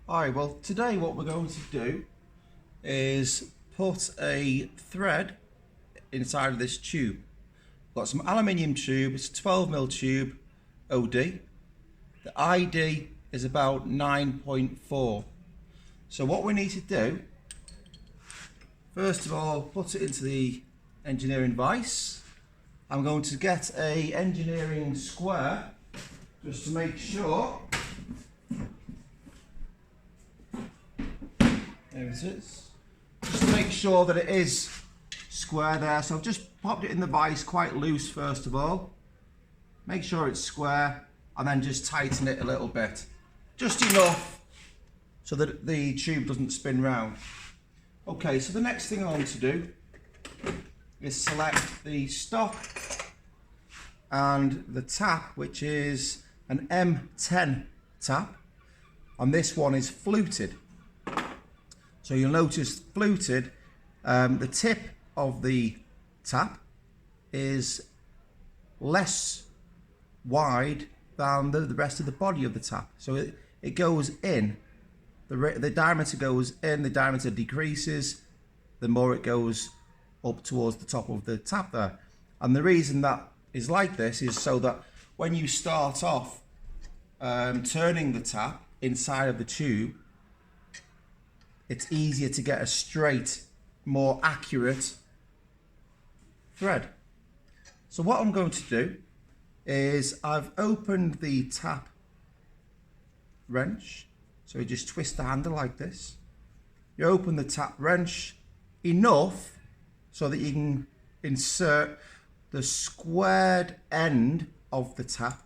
Alright, well today what we're going to do is put a thread inside of this tube. Got some aluminium tube, it's a 12mm tube OD. The ID is about 9.4. So what we need to do, first of all, put it into the engineering vise. I'm going to get a engineering square just to make sure. There it is. Just to make sure that it is square there. So I've just popped it in the vise quite loose first of all. Make sure it's square and then just tighten it a little bit. Just enough so that the tube doesn't spin round. Okay, so the next thing I want to do is select the stop and the tap, which is an M10 tap, and this one is fluted. So you'll notice fluted, the tip of the tap is less wide than the rest of the body of the tap. So it goes in, the diameter goes in, the diameter decreases the more it goes up towards the top of the tap there. And the reason that is like this is so that when you start off turning the tap inside of the tube, it's easier to get a straight, more accurate thread. So what I'm going to do is I've opened the tap wrench. So you just twist the handle like this. You open the tap wrench enough so that you can insert the squared end of the tap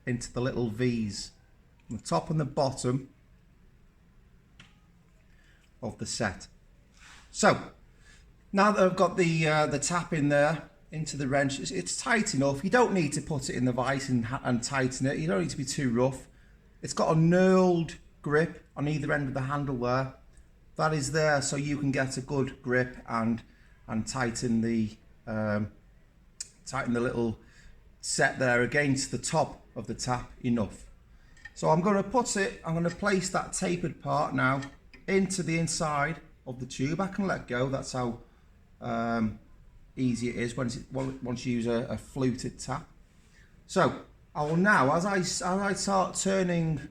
into the little V's on the top and the bottom of the set. So now that I've got the tap in there into the wrench, it's tight enough. You don't need to put it in the vise and tighten it. You don't need to be too rough. It's got a knurled grip on either end of the handle there. That is there so you can get a good grip and tighten the little set there against the top of the tap enough. So I'm going to place that tapered part now into the inside of the tube. I can let go. That's how easy it is once you use a fluted tap. So I will now, as I start turning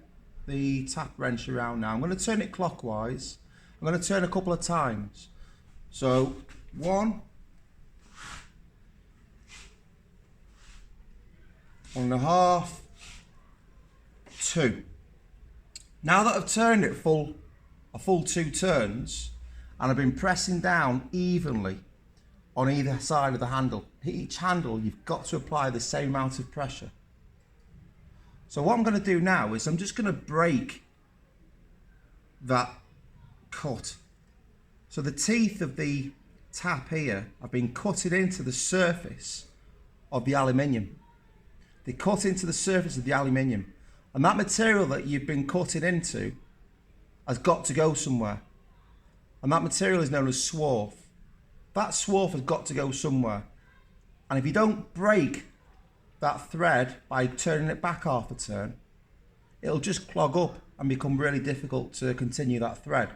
the tap wrench around now, I'm going to turn it clockwise. I'm going to turn a couple of times. So 1, 1.5, 2. Now that I've turned it a full 2 turns, and I've been pressing down evenly on either side of the handle. Each handle, you've got to apply the same amount of pressure. So what I'm going to do now is I'm just going to break that cut. So the teeth of the tap here have been cutted into the surface of the aluminium. They cut into the surface of the aluminium, and that material that you've been cutting into has got to go somewhere, and that material is known as swarf. That swarf has got to go somewhere, and if you don't break that thread by turning it back half a turn, it'll just clog up and become really difficult to continue that thread.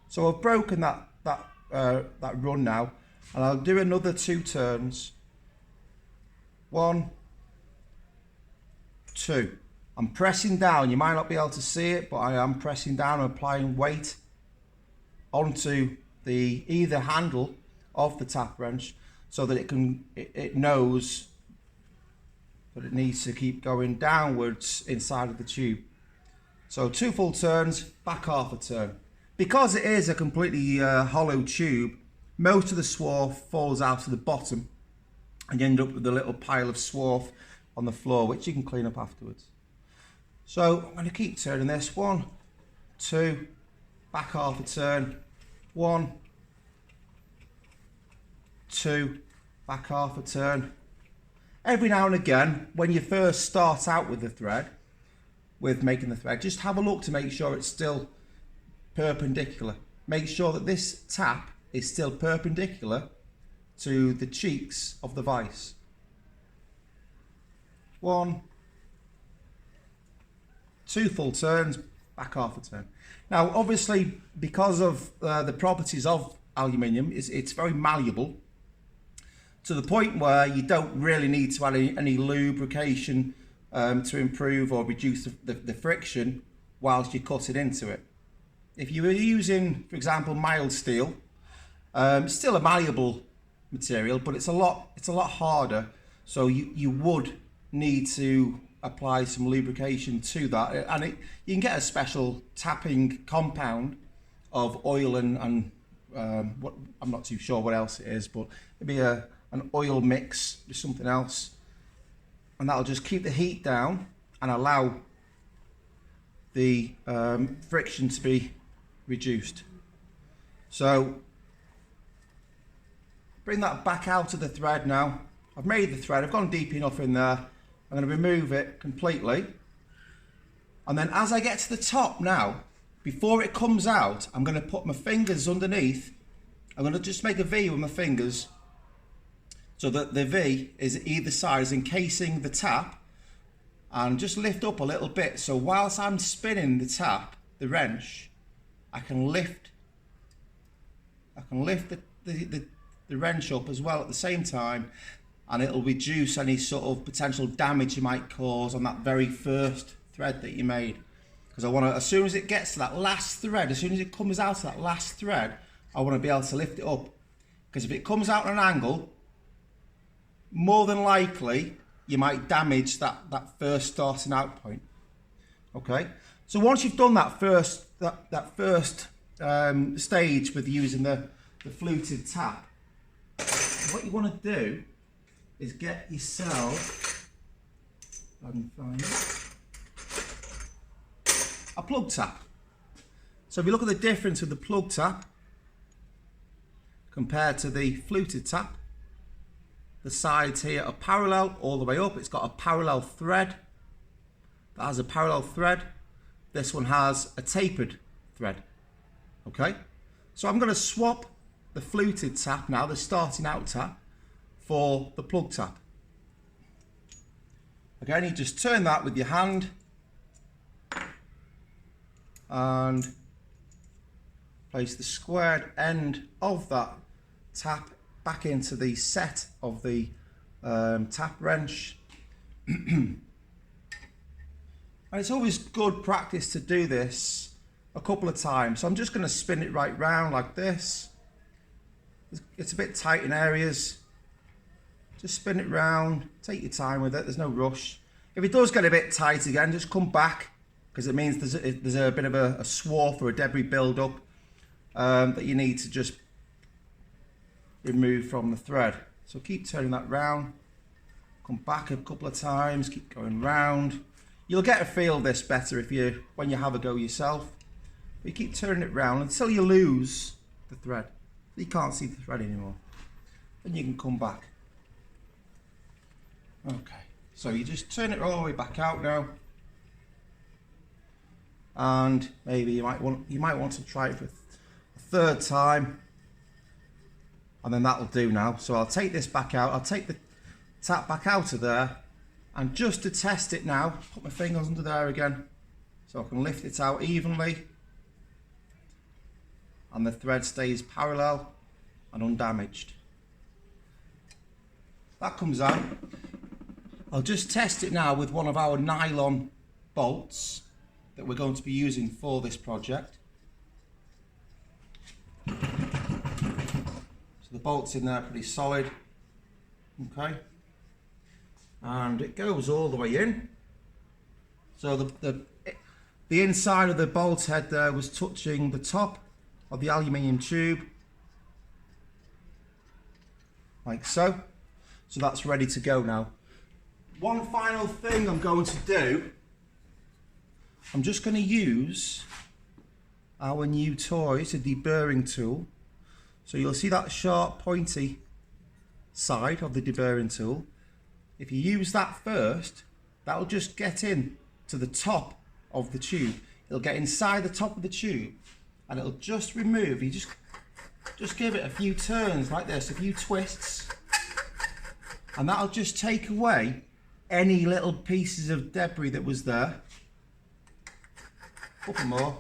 So I've broken that run now, and I'll do another 2 turns. 1, 2. I'm pressing down. You might not be able to see it, but I am pressing down and applying weight onto the either handle of the tap wrench so that it knows that it needs to keep going downwards inside of the tube. So 2 full turns, back half a turn. Because it is a completely hollow tube, most of the swarf falls out to the bottom and you end up with a little pile of swarf on the floor, which you can clean up afterwards. So I'm going to keep turning this. 1, 2, back half a turn. 1, 2, back half a turn. Every now and again, when you first start out with the thread, with making the thread, just have a look to make sure it's still perpendicular. Make sure that this tap is still perpendicular to the cheeks of the vise. 1, 2 full turns, back half a turn. Now, obviously, because of the properties of aluminium, it's very malleable to the point where you don't really need to add any lubrication to improve or reduce the friction whilst you cut it into it. If you were using, for example, mild steel, still a malleable material, but it's a lot harder. So you would need to apply some lubrication to that, and you can get a special tapping compound of oil and what I'm not too sure what else it is, but it'd be an oil mix with something else, and that'll just keep the heat down and allow the friction to be reduced. So bring that back out of the thread now. I've made the thread, I've gone deep enough in there. I'm going to remove it completely, and then as I get to the top now, before it comes out, I'm going to put my fingers underneath. I'm going to just make a V with my fingers so that the V is either side, is encasing the tap, and just lift up a little bit, so whilst I'm spinning the tap, the wrench, I can lift the wrench up as well at the same time, and it'll reduce any sort of potential damage you might cause on that very first thread that you made. Because I want to, as soon as it gets to that last thread, as soon as it comes out of that last thread, I want to be able to lift it up. Because if it comes out at an angle, more than likely you might damage that first starting out point. Okay, so once you've done that first stage with using the fluted tap, what you want to do is get yourself, if I can find it, a plug tap. So if you look at the difference with the plug tap compared to the fluted tap, the sides here are parallel all the way up. It's got a parallel thread. That has a parallel thread. This one has a tapered thread. Okay, so I'm going to swap the fluted tap now, the starting out tap, for the plug tap. Again, you just turn that with your hand and place the squared end of that tap back into the set of the tap wrench. And it's always good practice to do this a couple of times. So I'm just going to spin it right round like this. It's a bit tight in areas. Just spin it round, take your time with it, there's no rush. If it does get a bit tight again, just come back, because it means there's a bit of a swarf or a debris build-up that you need to just remove from the thread. So keep turning that round, come back a couple of times, keep going round. You'll get a feel of this better when you have a go yourself. But you keep turning it round until you lose the thread. You can't see the thread anymore. Then you can come back. Okay, so you just turn it all the way back out now, and maybe you might want to try it for a third time, and then that'll do now. So I'll take this back out. I'll take the tap back out of there, and just to test it now, put my fingers under there again, so I can lift it out evenly, and the thread stays parallel and undamaged. That comes out. I'll just test it now with one of our nylon bolts that we're going to be using for this project. So the bolt's in there pretty solid. Okay. And it goes all the way in. So the inside of the bolt head there was touching the top of the aluminium tube. Like so. So that's ready to go now. One final thing I'm going to do, I'm just going to use our new toy, it's a deburring tool. So you'll see that sharp pointy side of the deburring tool. If you use that first, that'll just get in to the top of the tube. It'll get inside the top of the tube and it'll just remove, you just give it a few turns like this, a few twists, and that'll just take away any little pieces of debris that was there. couple more.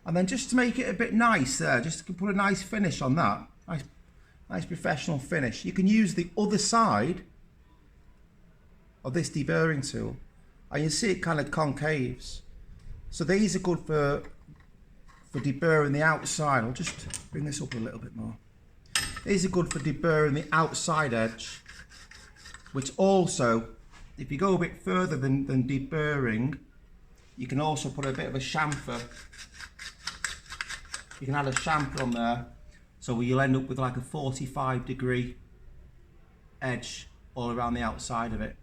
And then just to make it a bit nice there, just to put a nice finish on that, nice professional finish, you can use the other side of this deburring tool, and you see it kind of concaves. So these are good for deburring the outside. I'll just bring this up a little bit more. These are good for deburring the outside edge, which also, if you go a bit further than deburring, you can also put a bit of a chamfer. You can add a chamfer on there, so you'll end up with like a 45-degree edge all around the outside of it.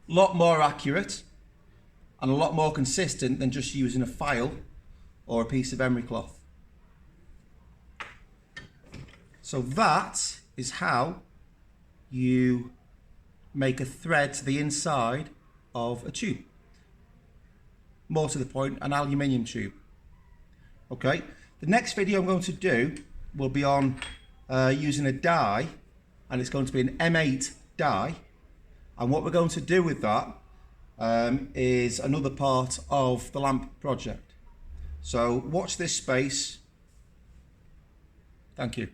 A lot more accurate and a lot more consistent than just using a file or a piece of emery cloth. So that is how you make a thread to the inside of a tube. More to the point, an aluminium tube. Okay, the next video I'm going to do will be on using a die, and it's going to be an M8 die. And what we're going to do with that is another part of the lamp project. So watch this space. Thank you.